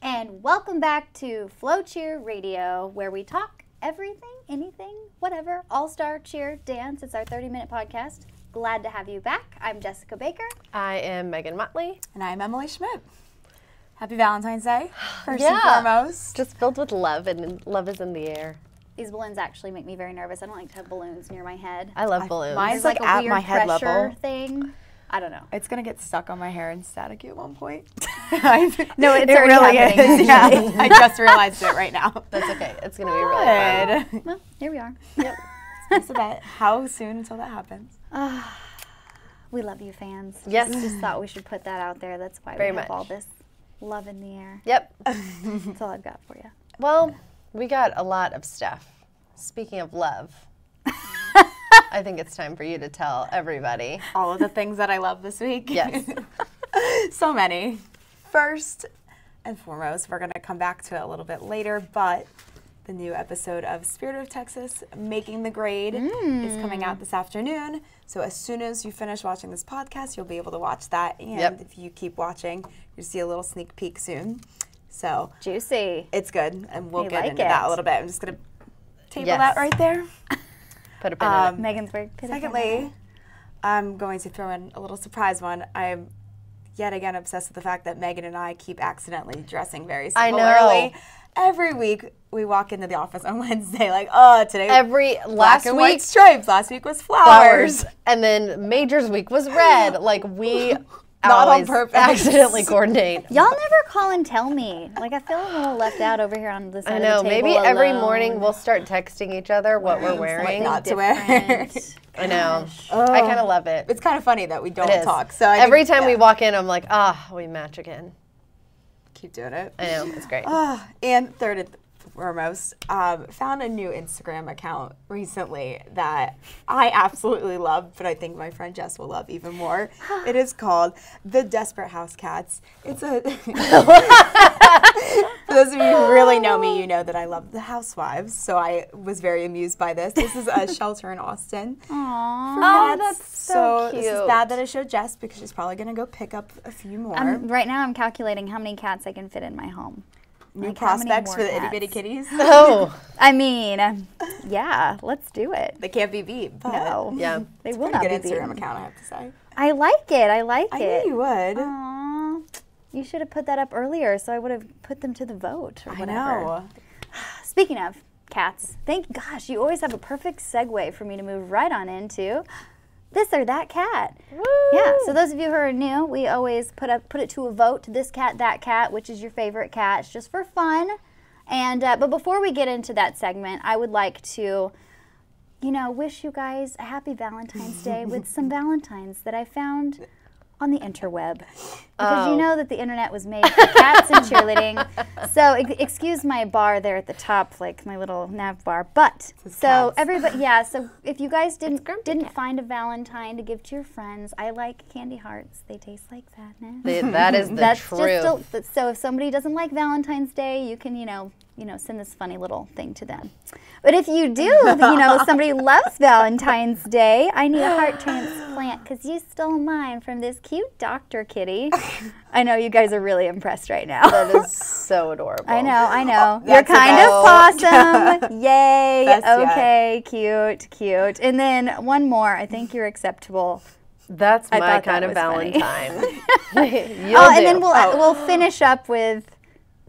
And welcome back to FloCheer Radio, where we talk everything, anything, whatever, all-star, cheer, dance. It's our 30-minute podcast. Glad to have you back. I'm Jessica Baker. I am Megan Motley. And I'm Emily Schmidt. Happy Valentine's Day, first and foremost. Just filled with love, and love is in the air. These balloons actually make me very nervous. I don't like to have balloons near my head. I love balloons. Mine's There's like a at weird my head pressure level. thing. I don't know. It's going to get stuck on my hair and staticky at one point. No, it's it already really happening. is. Yeah, I just realized it right now. That's okay. It's going to be really fun. Good. Well, here we are. Yep. It's a bet. How soon until that happens? We love you, fans. Yes. Just thought we should put that out there. That's why Very we have much. all this love in the air. Yep. That's all I've got for you. Well, we got a lot of stuff. Speaking of love, I think it's time for you to tell everybody. All of the things that I love this week. Yes. So many. First and foremost, we're going to come back to it a little bit later, but the new episode of Spirit of Texas, Making the Grade, is coming out this afternoon. So as soon as you finish watching this podcast, you'll be able to watch that. And if you keep watching, you'll see a little sneak peek soon. So Juicy. it's good, and we'll We get like into it. that a little bit. I'm just going to table Yes. that right there. Put a pin in it. Megan's work. Secondly, I'm going to throw in a little surprise one. I'm yet again obsessed with the fact that Megan and I keep accidentally dressing very I similarly. know. Every week we walk into the office on Wednesday like, oh, today black Last and white week, stripes. Last week was flowers, and then Major's week was red. Like we Not on always purpose. accidentally coordinate. Y'all never call and tell me. Like, I feel a little left out over here on this side I know. of the table Maybe every alone. morning we'll start texting each other what we're wearing. not to wear. Different. I know. I kind of love it. It's kind of funny that we don't It is. talk. So I Every think, time we yeah, walk in, I'm like, we match again. keep doing it. I know. It's great. And third and foremost, found a new Instagram account recently that I absolutely love, but I think my friend Jess will love even more. It is called The Desperate House Cats. It's a for those of you who really know me, you know that I love the housewives, so I was very amused by this. This is a shelter in Austin. Aww. For Oh, cats. that's so This is cute. bad that I showed Jess because she's probably going to go pick up a few more. Right now I'm calculating how many cats I can fit in my home. New Like, how many prospects more for the cats? itty bitty kitties. Oh, I mean, yeah, let's do it. They can't be beat. But No. yeah. They will Pretty not good be Instagram beaten. account, I have to say. I like it. I like I it. knew you would. Aw. You should have put that up earlier so I would have put them to the vote or I whatever. know. Speaking of cats, gosh, you always have a perfect segue for me to move right on into this or that cat. Woo! Yeah, so those of you who are new, we always put it to a vote, this cat, that cat, which is your favorite cat. It's just for fun. And but before we get into that segment, I would like to, wish you guys a happy Valentine's Day with some Valentines that I found on the interweb. Because you know that the internet was made for cats and cheerleading. So excuse my bar there at the top, like my little nav bar. But so cats. everybody, so if you guys didn't find a Valentine to give to your friends, I like candy hearts. They taste like sadness. That is the That's truth. just so if somebody doesn't like Valentine's Day, you can send this funny little thing to them. But if you do, somebody loves Valentine's Day, I need a heart transplant because you stole mine from this cute doctor kitty. I know you guys are really impressed right now. That is so adorable. I know. Oh, You're that's kind of about- awesome. Yay. Best yet. Okay, cute. And then one more. I think you're acceptable. That's I my thought kind that of was funny. Valentine. And then we'll finish up with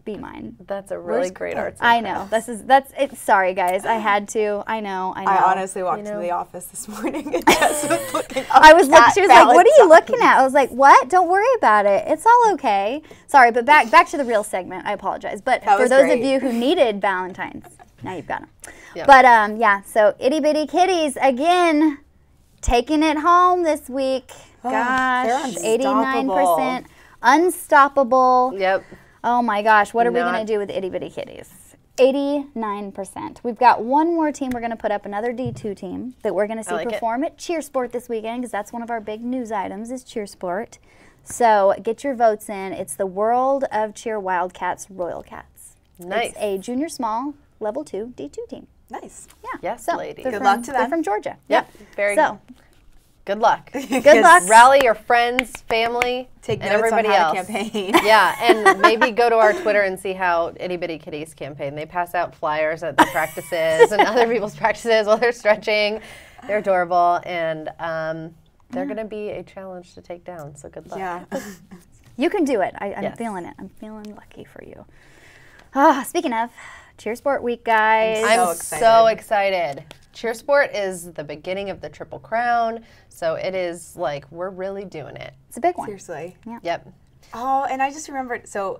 Be Mine. That's a really great art. I know. That's it. Sorry, guys. I had to. I know. I honestly walked into the office this morning and Jess was looking up I was looking. cat She was like, "What are you Valentine." looking at?" I was like, "What? Don't worry about it. It's all okay." Sorry, but back to the real segment. I apologize. But That for was those great. of you who needed Valentines, now you've got them. Yeah. But so itty bitty kitties again, taking it home this week. Gosh, they're 89% unstoppable. Yep. Oh my gosh, what are we Not- going to do with itty bitty kitties? 89%. We've got one more team. We're going to put up another D2 team that we're going to see like it. perform at CHEERSPORT this weekend because that's one of our big news items is CHEERSPORT. So get your votes in. It's the World of Cheer Wildcats Royal Cats. Nice. It's a junior small level 2 D2 team. Nice. Yeah. Yes, So, ladies. they're Good from- luck to They're them. from Georgia. Yep. Very So, good luck. good luck. Rally your friends, family, Take and notes everybody on how else. to campaign. Yeah, and maybe go to our Twitter and see how Itty Bitty Kitties campaign. They pass out flyers at their practices and other people's practices while they're stretching. They're adorable, and they're going to be a challenge to take down, so good luck. Yeah. You can do it. I'm Yes. feeling it. I'm feeling lucky for you. Speaking of CHEERSPORT week, guys. I'm So so excited. CHEERSPORT is the beginning of the Triple Crown, so it is like we're really doing it. It's a big one. Seriously. Yep. Oh, and I just remembered, so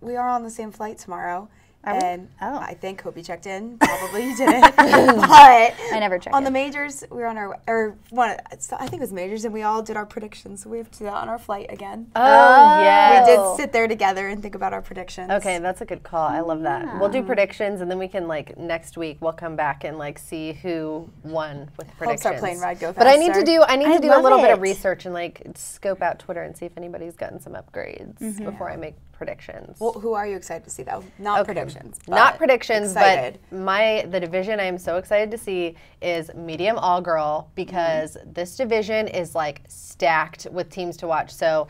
we are on the same flight tomorrow. And Oh. I think Kobe checked in. Probably you didn't. But I never checked on the in. majors, we were on our, or one, I think it was majors, and we all did our predictions. So we have to do that on our flight again. Oh, yeah. We did sit there together and think about our predictions. Okay, that's a good call. I love that. We'll do predictions, and then we can like next week we'll come back and like see who won with predictions. Hope start playing Ride Go But I need Faster. to do a love little bit of it. research and like scope out Twitter and see if anybody's gotten some upgrades before I make predictions. Well, who are you excited to see though? Not predictions. Not but predictions, excited. but the division I am so excited to see is medium all girl because this division is like stacked with teams to watch. So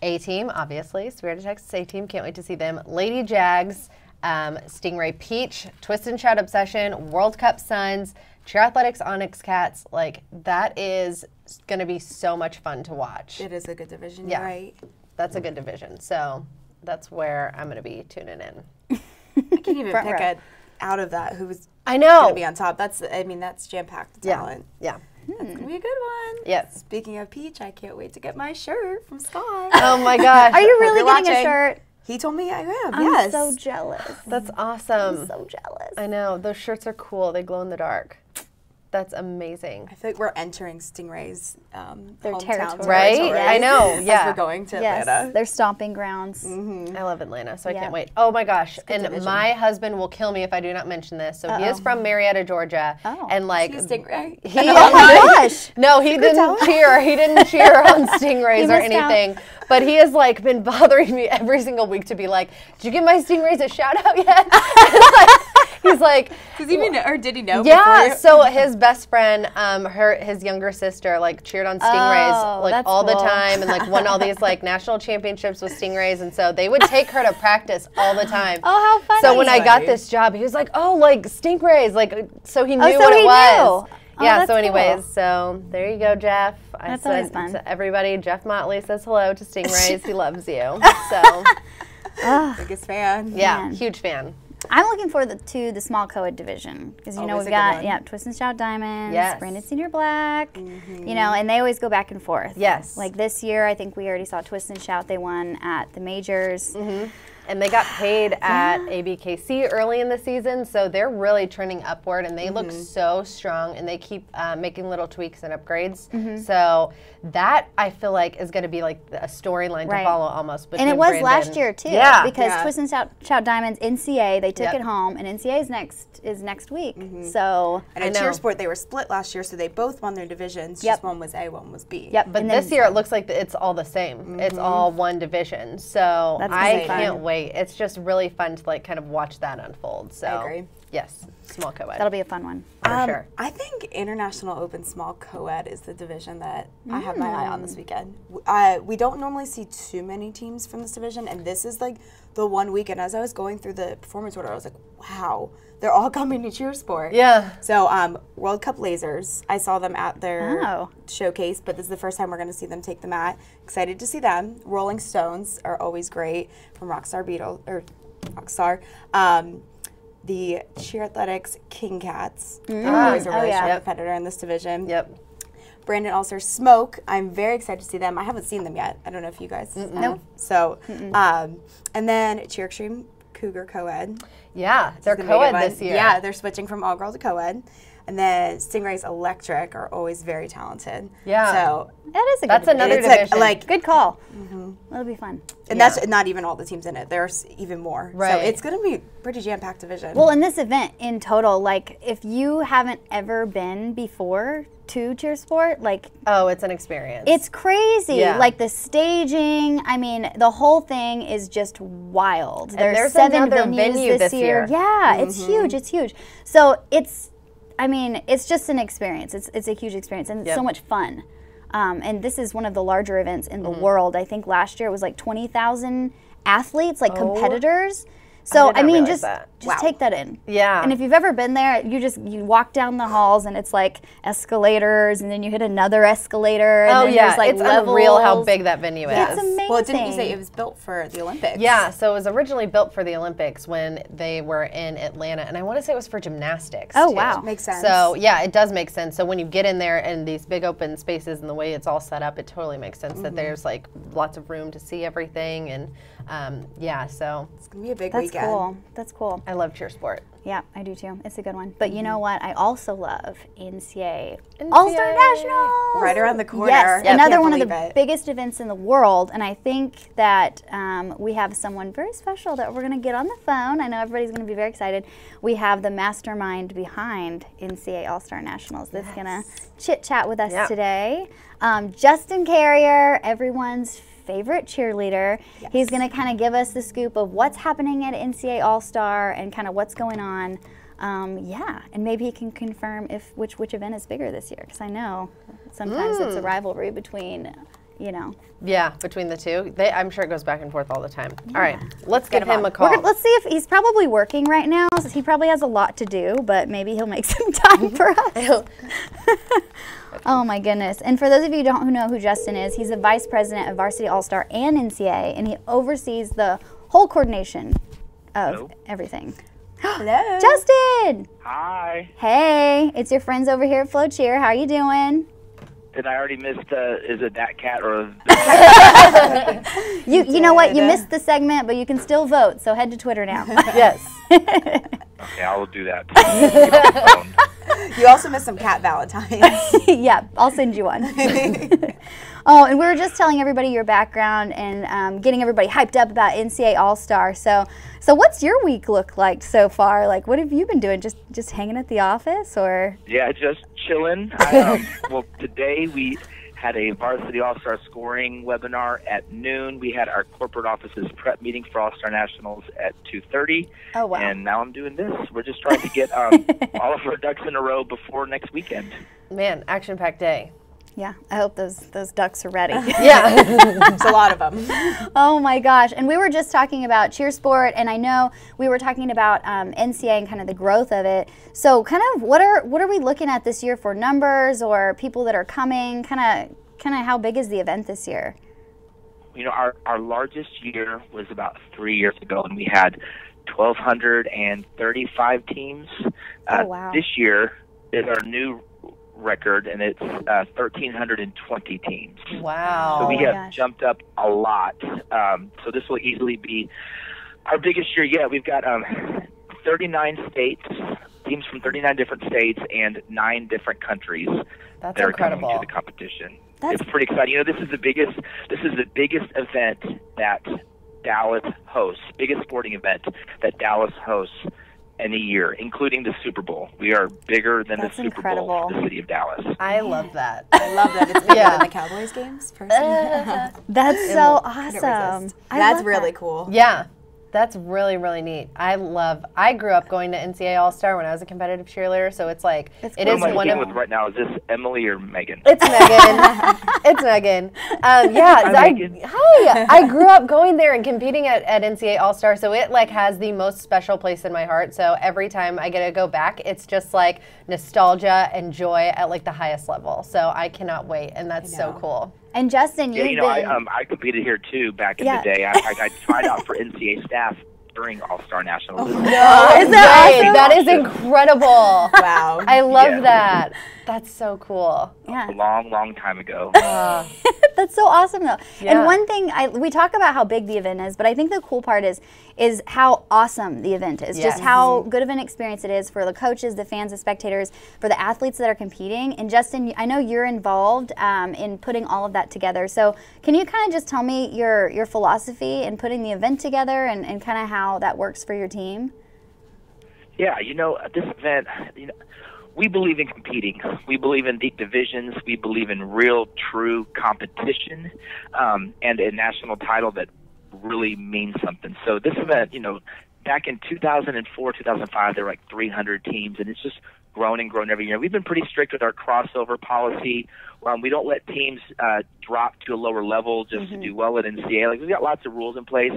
A team, obviously, Spirit of Texas A team, can't wait to see them. Lady Jags, Stingray Peach, Twist and Shout Obsession, World Cup Suns, Cheer Athletics Onyx Cats. Like that is going to be so much fun to watch. It is a good division, Yeah. you're right? That's a good division. So that's where I'm going to be tuning in. I can't even Front pick row. it out of that who's I know. going to be on top. That's jam-packed talent. Yeah. That's going to be a good one. Yes. Speaking of Peach, I can't wait to get my shirt from Scott. Oh my gosh. Are you really you're getting a watching. shirt? He told me I am, I'm yes. so jealous. That's awesome. I'm so jealous. I know. Those shirts are cool. They glow in the dark. That's amazing. I feel like we're entering Stingray's Their hometown territory. Right? territory I know, as yeah. we're going to Yes, Atlanta. their stomping grounds. I love Atlanta, so I Yeah. can't wait. Oh my gosh. And division. my husband will kill me if I do not mention this. So he is from Marietta, Georgia. Oh. And like He's Stingray. he Oh my gosh! No, he didn't cheer. He didn't cheer on Stingrays or missed out. anything. But he has like been bothering me every single week to be like, "Did you give my Stingrays a shout out yet?" He's like, Does he even, or did he know yeah. before? So his best friend, his younger sister, like cheered on Stingrays Oh, like that's all the cool. time, and like won all these like national championships with Stingrays, and so they would take her to practice all the time. Oh, how funny! So when I got funny. this job, he was like, "Oh, like Stingrays," like so he knew so what he it was. knew. Oh, Yeah. that's So, anyways, cool. so there you go, Jeff. That's I always said fun. to everybody, Jeff Motley says hello to Stingrays. He loves you. So Biggest fan. yeah, Man. huge fan. I'm looking forward to the small co-ed division because you know Always we've a good got one. Twist and Shout Diamonds, Yes. Brandon Senior Black, you know, and they always go back and forth. Yes. Like this year, I think we already saw Twist and Shout. They won at the majors. And they got paid at ABKC early in the season, so they're really trending upward, and they look so strong, and they keep making little tweaks and upgrades. So that, I feel like, is going to be like a storyline Right. to follow almost. And it between was Brandon- last year too, Yeah. because Yeah. Twist and Shout Diamonds NCA they took Yep. it home, and NCA is next week. So And I at know. CHEERSPORT, they were split last year, so they both won their divisions. Yep. Just one was A, one was B. yep. But and this then- year, it looks like it's all the same. It's all one division. So That's gonna I be fun. can't wait. It's just really fun to like kind of watch that unfold. So I agree. yes, small co-ed. that'll be a fun one. for sure. I think International Open Small Co-ed is the division that I have my eye on this weekend. We don't normally see too many teams from this division, and this is like the one weekend. As I was going through the performance order, I was like, wow, they're all coming to CHEERSPORT. Yeah. So World Cup Lasers, I saw them at their Oh. showcase, but this is the first time we're going to see them take the mat. Excited to see them. Rolling Stones are always great from Rockstar. The Cheer Athletics King Cats are always a really yeah. strong Yep. competitor in this division. Yep. Brandon Ulster Smoke, I'm very excited to see them. I haven't seen them yet. I don't know if you guys have. Nope. So, and then Cheer Extreme Cougar Co-ed. Yeah, they're Gonna be a good co-ed one. this year. Yeah, they're switching from all girl to co-ed. And then Stingray's Electric are always very talented. Yeah. So That is a That's good another division. division. like Good call. That'll be fun. and that's not even all the teams in it. There's even more. Right. So it's going to be a pretty jam-packed division. Well, in this event in total, like if you haven't ever been before to CHEERSPORT, like Oh, it's an experience. it's crazy. Yeah. Like the staging, I mean, the whole thing is just wild. there's 7 another venues venue this year. Yeah, it's huge. It's huge. So I mean, it's just an experience. It's a huge experience and it's so much fun. And this is one of the larger events in the world. I think last year it was like 20,000 athletes, like competitors. So did not I mean, realize just that. take that in. Yeah. And if you've ever been there, you walk down the halls and it's like escalators, and then you hit another escalator. And Oh then yeah, there's like it's levels. unreal how big that venue is. It's amazing. Well, didn't you say it was built for the Olympics? Yeah, so it was originally built for the Olympics when they were in Atlanta, and I want to say it was for gymnastics. Oh, too. wow. Makes sense. So yeah, it does make sense. So when you get in there and these big open spaces and the way it's all set up, it totally makes sense that there's like lots of room to see everything, and yeah, so It's going to be a big That's weekend. cool. That's cool. I love CHEERSPORT. Yeah, I do too. It's a good one. But you know what? I also love NCAA All-Star Nationals. Right around the corner. Yes, Yeah, another can't one of the believe it. biggest events in the world. And I think that we have someone very special that we're going to get on the phone. I know everybody's going to be very excited. We have the mastermind behind NCAA All-Star Nationals that's going to chit-chat with us today. Justin Carrier, everyone's favorite cheerleader. Yes. He's going to kind of give us the scoop of what's happening at NCAA All-Star and kind of what's going on. Yeah, and maybe he can confirm which event is bigger this year, because I know sometimes it's a rivalry between, you know. Yeah, between the two. I'm sure it goes back and forth all the time. All right, let's give him a call. Let's see if he's probably working right now. So he probably has a lot to do, but maybe he'll make some time for us. Oh my goodness. And for those of you who know who Justin is, he's the vice president of Varsity All-Star and NCAA, and he oversees the whole coordination of everything. Hello. Justin! Hi. Hey, it's your friends over here at FloCheer. How are you doing? Did I already miss is it that cat or You know what? You missed the segment, but you can still vote, so head to Twitter now. Yes. Okay, I will do that. You also missed some cat valentines. Yeah, I'll send you one. Oh, and we were just telling everybody your background and getting everybody hyped up about NCAA All-Star. So what's your week look like so far? Like, what have you been doing? Just hanging at the office, or? Yeah, just chilling. Well, today we had a Varsity All-Star scoring webinar at noon. We had our corporate offices prep meeting for All-Star Nationals at 2:30. Oh, wow. And now I'm doing this. We're just trying to get all of our ducks in a row before next weekend. Man, action-packed day. Yeah, I hope those ducks are ready. Yeah. There's a lot of them. Oh my gosh. And we were just talking about CHEERSPORT, and I know we were talking about NCAA and kind of the growth of it. So kind of what are we looking at this year for numbers or people that are coming? Kind of how big is the event this year? You know, our largest year was about 3 years ago, and we had 1,235 teams. Oh, wow. This year is our new record, and it's 1,320 teams. Wow. So we have gosh. jumped up a lot. So this will easily be our biggest year yet. We've got 39 states, teams from 39 different states and 9 different countries That's that are incredible. coming to the competition. It's pretty exciting. You know, this is the biggest event that Dallas hosts, biggest sporting event that Dallas hosts any year, including the Super Bowl. We are bigger than That's the Super incredible. Bowl for the city of Dallas. I love that. I love that. It's bigger Yeah. than the Cowboys games, personally. That's so awesome. I That's love really that. cool. Yeah. That's really, really neat. I grew up going to NCAA All-Star when I was a competitive cheerleader, so it's like, It's it cool. is Who am I one speaking of... with right now? Is this Emily or Megan? It's Megan. It's Megan. Yeah. Hi, Megan. Hi. I grew up going there and competing at NCAA All-Star, so it like has the most special place in my heart. So every time I get to go back, it's just like nostalgia and joy at like the highest level. So I cannot wait, and that's so cool. And Justin, Yeah, you've you know, been I competed here too back in the day. I tried out for NCAA staff during All-Star Nationals. No, is that awesome? That is incredible. Wow. I love Yeah. that. That's so cool. Yeah. A long, long time ago. That's so awesome, though. Yeah. And one thing, we talk about how big the event is, but I think the cool part is how awesome the event is. Yes. Just how good of an experience it is for the coaches, the fans, the spectators, for the athletes that are competing. And Justin, I know you're involved in putting all of that together. So can you kind of just tell me your philosophy in putting the event together and kind of how that works for your team? Yeah, this event, we believe in competing. We believe in deep divisions. We believe in real, true competition, and a national title that really means something. So this event, back in 2004, 2005, there were like 300 teams, and it's just grown and grown every year. We've been pretty strict with our crossover policy. We don't let teams drop to a lower level just to do well at NCAA. Like, we've got lots of rules in place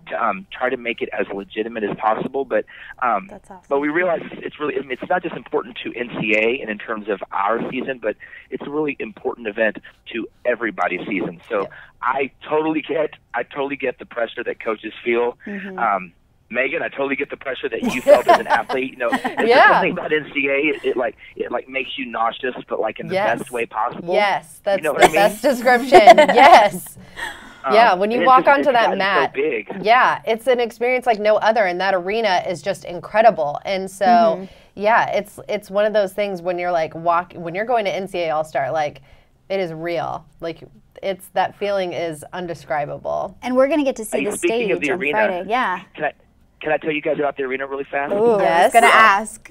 to try to make it as legitimate as possible. But That's awesome. but we realize it's not just important to NCAA and in terms of our season, but it's a really important event to everybody's season. So I totally get the pressure that coaches feel. Megan, I totally get the pressure that you felt as an athlete. There's something about NCAA. It makes you nauseous, but like in the best way possible. Yes, that's the I mean? best description. Yes. Yeah, when you walk onto that mat, so big. Yeah, it's an experience like no other, and that arena is just incredible. And so, it's one of those things when you're like when you're going to NCAA All-Star, like it is real. Like that feeling is undescribable. And we're going to get to see the Speaking stage of the on arena, Friday. Yeah. Can I tell you guys about the arena really fast? Ooh, I was gonna ask.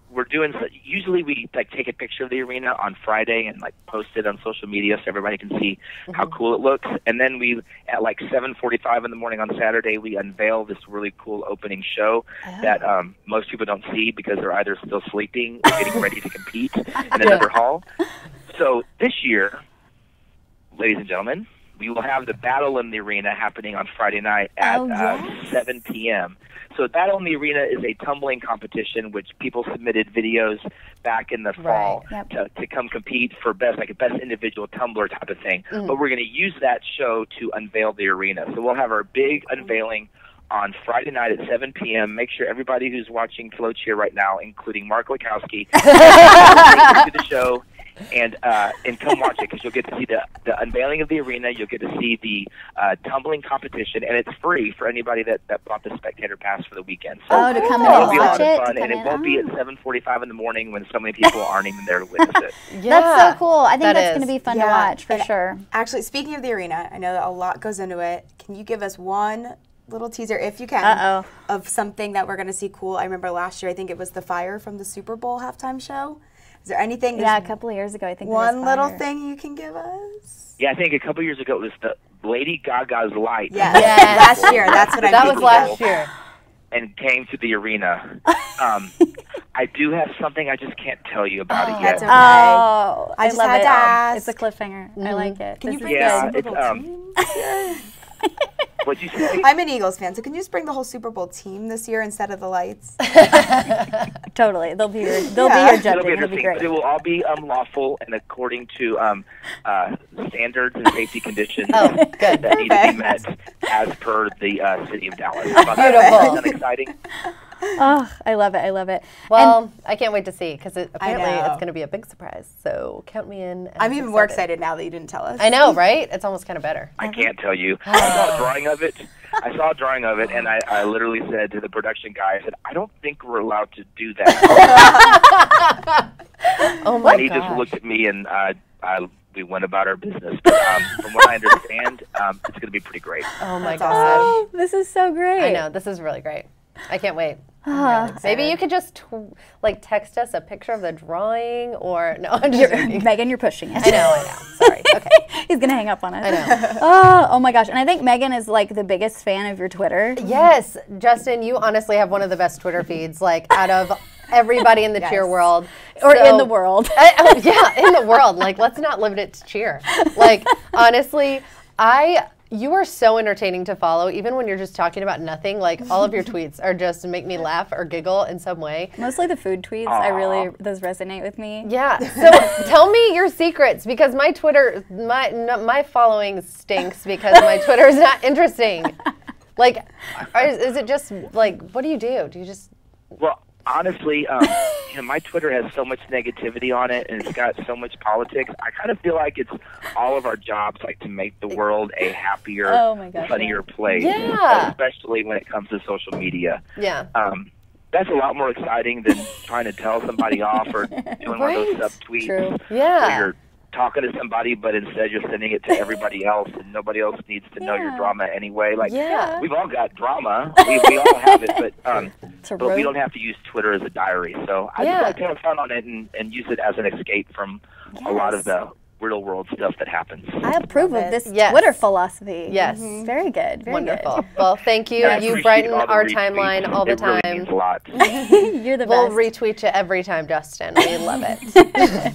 We're doing. Usually we take a picture of the arena on Friday and post it on social media so everybody can see how cool it looks. And then we at 7:45 in the morning on Saturday we unveil this really cool opening show that most people don't see because they're either still sleeping or getting ready to compete in another hall. So this year, ladies and gentlemen, we will have the Battle in the Arena happening on Friday night at 7 p.m. So Battle in the Arena is a tumbling competition which people submitted videos back in the fall to come compete for best individual tumbler type of thing. But we're going to use that show to unveil the arena. So we'll have our big unveiling on Friday night at 7 p.m. Make sure everybody who's watching FloCheer right now, including Mark Wachowski, to the show and come watch it because you'll get to see the unveiling of the arena. You'll get to see the tumbling competition, and it's free for anybody that bought the spectator pass for the weekend. So to come in it'll and be a watch lot it. of fun, and it won't be at 7:45 in the morning when so many people aren't even there to witness it. That's so cool. I think that's going to is. be fun to watch for And sure. Actually, speaking of the arena, I know that a lot goes into it. Can you give us one little teaser, if you can, of something that we're going to see cool? I remember last year, I think it was the fire from the Super Bowl halftime show. Is there anything? Yeah, a couple of years ago, I think. One little thing you can give us? Yeah, I think a couple years ago it was the Lady Gaga's light. Yes. Last year. That's what That was last year. And came to the arena. I do have something I just can't tell you about it That's yet. okay. Oh, I just love had it. to ask. It's a cliffhanger. I like it. Can you This bring is the good. Super Bowl team? What'd you say? I'm an Eagles fan, so can you just bring the whole Super Bowl team this year instead of the lights? Totally. They'll be here. Yeah. Here It'll judging. be It'll be interesting, great. but it will all be lawful and according to standards and safety conditions that need to be met as per the city of Dallas. How about that? Beautiful. Isn't that exciting? Oh, I love it. I love it. Well, I can't wait to see because apparently know. it's going to be a big surprise. So count me in. I'm even more excited now that you didn't tell us. I know, right? It's almost kind of better. I can't tell you. I saw a drawing of it, and I literally said to the production guy, I said, I don't think we're allowed to do that. Oh my And he just looked at me, and we went about our business. But from what I understand, it's going to be pretty great. Oh my That's gosh. Oh, this is so great. I know, this is really great. I can't wait. Maybe you could just text us a picture of the drawing or no, I'm just joking. Megan, you're pushing it. I know. Sorry. Okay. He's going to hang up on us. I know. Oh my gosh. And I think Megan is like the biggest fan of your Twitter. Yes, Justin, you honestly have one of the best Twitter feeds, out of everybody in the cheer world. Or in the world. Yeah, in the world. Let's not limit it to cheer. Honestly, you are so entertaining to follow, even when you're just talking about nothing. All of your tweets are just make me laugh or giggle in some way. Mostly the food tweets. Those resonate with me. Yeah. So tell me your secrets because my Twitter, my following stinks because my Twitter is not interesting. Is it just what do you do? Do you just? Well, honestly, my Twitter has so much negativity on it, and it's got so much politics. I kind of feel like it's all of our jobs, like to make the world a happier, funnier place. Yeah. Especially when it comes to social media. Yeah. That's a lot more exciting than trying to tell somebody off or doing one of those sub-tweets. True. Yeah. Where you're talking to somebody, but instead you're sending it to everybody else, and nobody else needs to know your drama anyway. Like, we've all got drama. We all have it, but we don't have to use Twitter as a diary. So I just like to have fun on it and use it as an escape from a lot of the real world stuff that happens. I approve of this Twitter philosophy. Yes. Very good. Very Wonderful. good. Well, thank you. You brighten our timeline all the time. Really means a lot. You're the best. We'll retweet you every time, Justin. We love it.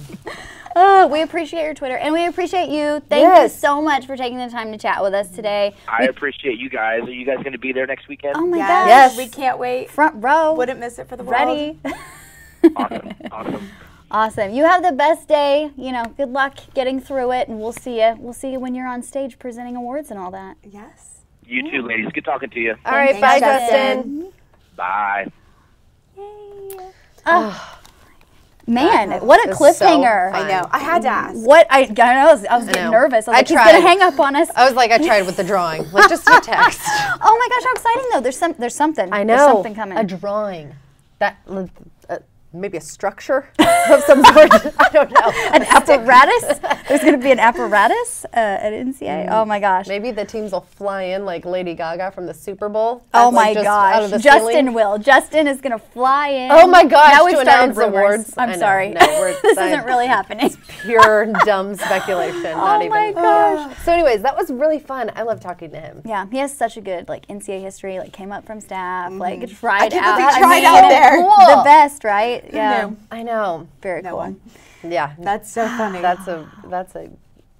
Oh, we appreciate your Twitter, and we appreciate you. Thank you so much for taking the time to chat with us today. I appreciate you guys. Are you guys going to be there next weekend? Oh my gosh. Yes. We can't wait. Front row. Wouldn't miss it for the world. Ready. Awesome. Awesome. You have the best day. Good luck getting through it, and we'll see you. We'll see you when you're on stage presenting awards and all that. Yes. You too, ladies. Good talking to you. All right. Bye, Justin. Bye. Yay. Man, what a cliffhanger. I know. I had to ask. I know. I was getting nervous. I was like, he's tried. going to hang up on us. I was like, I tried with the drawing. Like, just a text. Oh my gosh, how exciting though. There's something. I know. There's something coming. A drawing. That maybe a structure of some sort. I don't know. An apparatus? There's going to be an apparatus at NCAA? Oh my gosh. Maybe the teams will fly in like Lady Gaga from the Super Bowl. Oh my just gosh. out of the Justin ceiling. will. Justin is going to fly in. Oh my gosh. Now we've to started announce rumors. awards. I'm sorry. No, this isn't really happening. Pure dumb speculation. Not even. Oh my gosh. So anyways, that was really fun. I love talking to him. Yeah, he has such a good NCAA history. Came up from staff. Tried I out. can't believe he tried out there. Cool. The best, right? Yeah. I know. Very cool. one. Yeah. That's so funny. That's a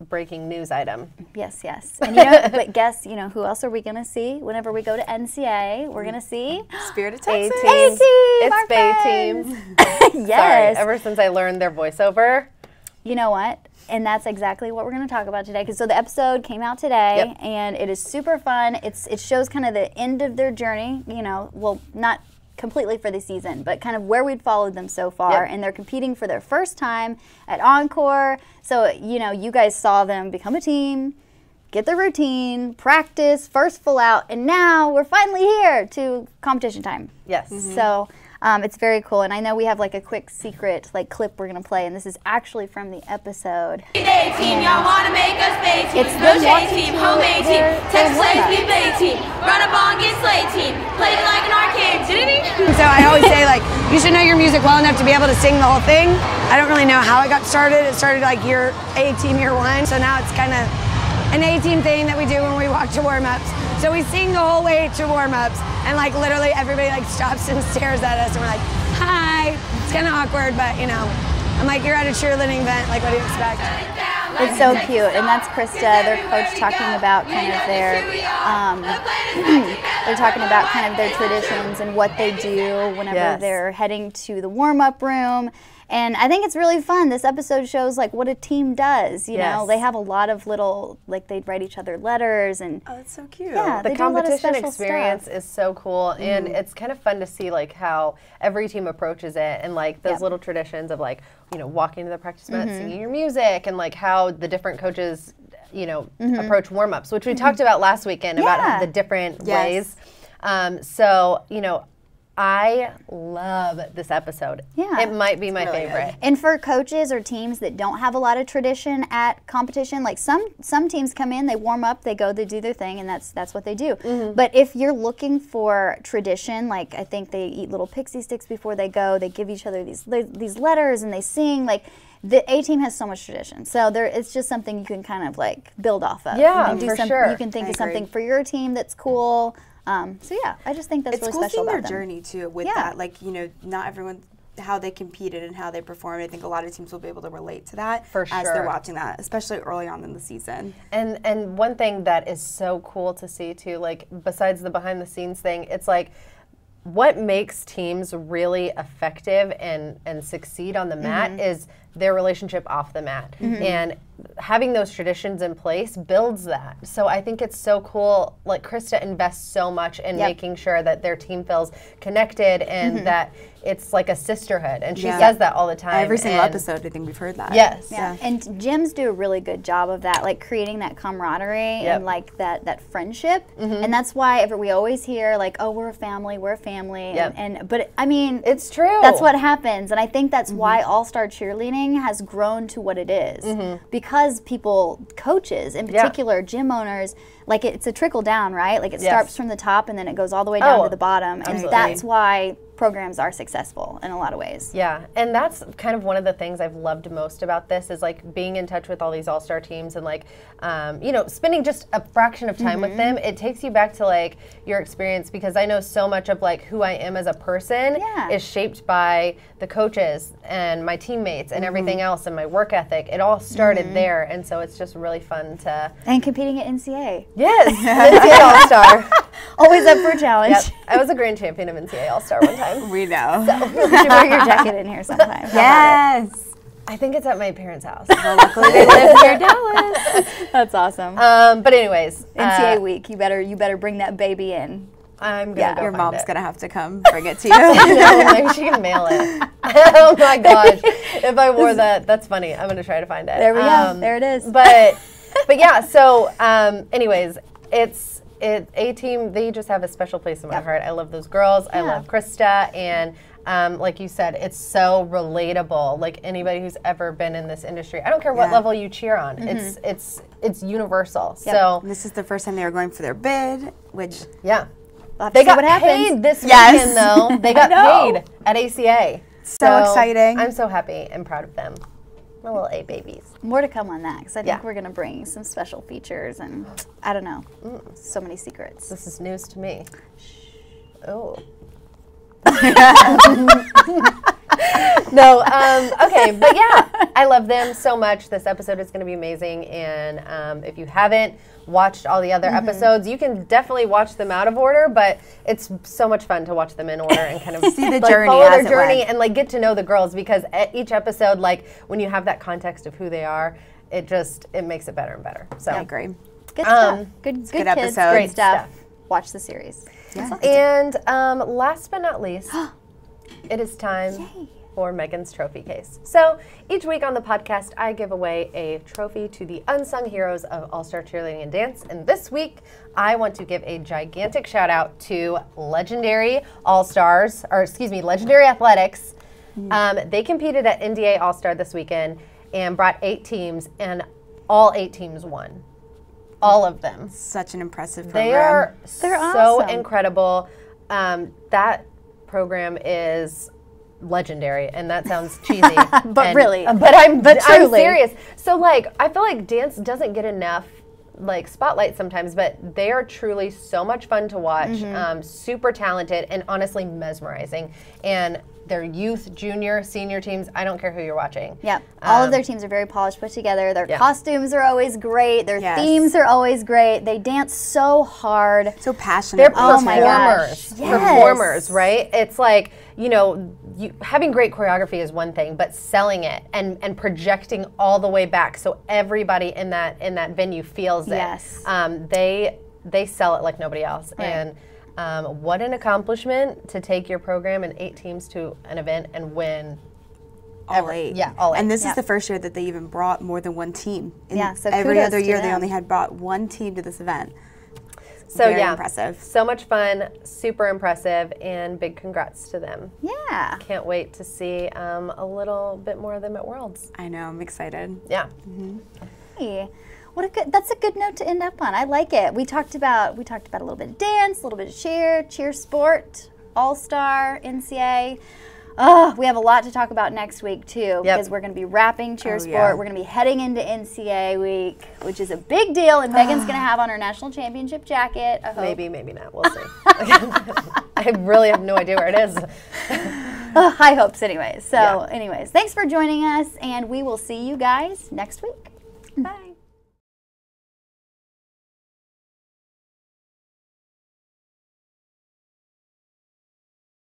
breaking news item. Yes. And but guess, who else are we going to see whenever we go to NCAA? We're going to see Spirit of Texas. A-Team. It's Bay Team. Yes. Sorry, ever since I learned their voiceover. You know what? And that's exactly what we're going to talk about today. So the episode came out today, and it is super fun. It shows kind of the end of their journey. Well, not completely for the season, but kind of where we'd followed them so far. And they're competing for their first time at Encore. So, you guys saw them become a team, get their routine, practice, first full out, and now we're finally here to competition time. Yes. So it's very cool. And I know we have a quick secret clip we're going to play, and this is actually from the episode. Bay team, y'all want to make us Bay team. It's FloCheer the team, homemade team. Texas Slaves be Bay team. Run a ball and get slay team. Play it like an arcade. So I always say, you should know your music well enough to be able to sing the whole thing. I don't really know how it got started. It started year A-Team, year one. So now it's kind of an A-Team thing that we do when we walk to warm-ups. So we sing the whole way to warm-ups, and literally everybody stops and stares at us, and we're like, hi. It's kind of awkward, but I'm like, you're at a cheerleading event, what do you expect? It's so cute, and that's Krista, their coach, talking about kind of their, they're talking about kind of their traditions and what they do whenever they're heading to the warm-up room. And I think it's really fun. This episode shows what a team does. You know, they have a lot of little they'd write each other letters, and oh, that's so cute. Yeah, the they do a lot of competition special experience stuff. is so cool, and it's kind of fun to see how every team approaches it, and those little traditions of walking to the practice mat, singing your music, and how the different coaches approach warm-ups, which we talked about last weekend about the different ways. So I love this episode. Yeah. It might be my favorite. And for coaches or teams that don't have a lot of tradition at competition, some teams come in, they warm up, they go, they do their thing, and that's what they do. But if you're looking for tradition, I think they eat little pixie sticks before they go, they give each other these letters, and they sing, the A-Team has so much tradition. So it's just something you can kind of build off of. Yeah, for sure. You can think of something for your team that's cool. So yeah, I just think that's really special about them. It's cool seeing their journey too with that. Not everyone, how they competed and how they performed. I think a lot of teams will be able to relate to that as they're watching that, especially early on in the season. And one thing that is so cool to see too, besides the behind the scenes thing, it's what makes teams really effective and succeed on the mat is their relationship off the mat. And having those traditions in place builds that. So I think it's so cool. Like Krista invests so much in making sure that their team feels connected and that it's like a sisterhood. And she says that all the time. Every single episode, I think we've heard that. Yes. Yeah. And gyms do a really good job of that, like creating that camaraderie and like that friendship. And that's why we always hear like, oh, we're a family. But I mean, it's true. That's what happens. And I think that's why All-Star Cheerleading has grown to what it is. Because coaches in particular, gym owners, like it's a trickle down, right? Like it starts from the top and then it goes all the way down to the bottom. Absolutely. And that's why programs are successful in a lot of ways. Yeah, and that's kind of one of the things I've loved most about this is like being in touch with all these all-star teams and like, you know, spending just a fraction of time with them. It takes you back to like your experience because I know so much of like who I am as a person is shaped by the coaches and my teammates and everything else and my work ethic. It all started there, and so it's just really fun to... And competing at NCAA. Yes, NCAA All-Star. Always up for a challenge. Yep. I was a grand champion of NCAA All-Star one time. We know. So you should wear your jacket in here sometime. Yes. I think it's at my parents' house. Well, luckily they live near Dallas. That's awesome. But anyways, NCAA week, you better bring that baby in. I'm gonna go Your find mom's it. gonna have to come bring it to you. No, maybe she can mail it. Oh my gosh! If I wore that, that's funny. I'm gonna try to find it. There we go. There it is. But yeah. So, anyways, A-Team. They just have a special place in my heart. I love those girls. I love Krista, and like you said, it's so relatable. Like anybody who's ever been in this industry, I don't care what level you cheer on. It's universal. Yep. So And this is the first time they were going for their bid, which they got paid this weekend though. They got paid at ACA. so exciting. I'm so happy and proud of them. My little A babies. More to come on that because I think we're going to bring some special features and I don't know, so many secrets. This is news to me. Oh. No, okay, but yeah, I love them so much. This episode is going to be amazing, and if you haven't watched all the other episodes, you can definitely watch them out of order, but it's so much fun to watch them in order and kind of see the like, journey follow as their it journey went. and like get to know the girls, because at each episode, like when you have that context of who they are, it makes it better and better. So I agree. Good stuff. Good kids, episode. great stuff. Watch the series. Yeah. And last but not least, it is time for Megan's trophy case. So each week on the podcast, I give away a trophy to the unsung heroes of All-Star Cheerleading and Dance. And this week, I want to give a gigantic shout out to Legendary All-Stars, or excuse me, Legendary Athletics. They competed at NDA All-Star this weekend and brought 8 teams, and all 8 teams won. All of them. Such an impressive program. They're so awesome. incredible. That program is legendary, and that sounds cheesy. But really. But I'm truly. serious. So like, I feel like dance doesn't get enough like spotlight sometimes, but they are truly so much fun to watch. Super talented and honestly mesmerizing. And their youth, junior, senior teams, I don't care who you're watching. Yeah, all of their teams are very polished, put together. Their costumes are always great. Their themes are always great. They dance so hard. So passionate. They're Oh my gosh. performers, right? It's like, you know, having great choreography is one thing, but selling it and projecting all the way back so everybody in that venue feels it. Yes. They sell it like nobody else. Right. And what an accomplishment to take your program and 8 teams to an event and win. All 8. Yeah, all 8. And this is the first year that they even brought more than one team. So every kudos other to year they them. only had brought one team to this event. So Very yeah, impressive. So much fun, super impressive, and big congrats to them. Yeah. Can't wait to see a little bit more of them at Worlds. I know, I'm excited. Yeah. Hey, that's a good note to end up on. I like it. We talked about a little bit of dance, a little bit of CHEERSPORT, All-Star, NCAA. Oh, we have a lot to talk about next week too, because we're going to be wrapping CHEERSPORT. yeah. We're going to be heading into NCAA week, which is a big deal, and Megan's going to have on her national championship jacket. I hope. Maybe, maybe not. We'll see. I really have no idea where it is. High hopes anyways. So anyways, thanks for joining us, and we will see you guys next week. Bye.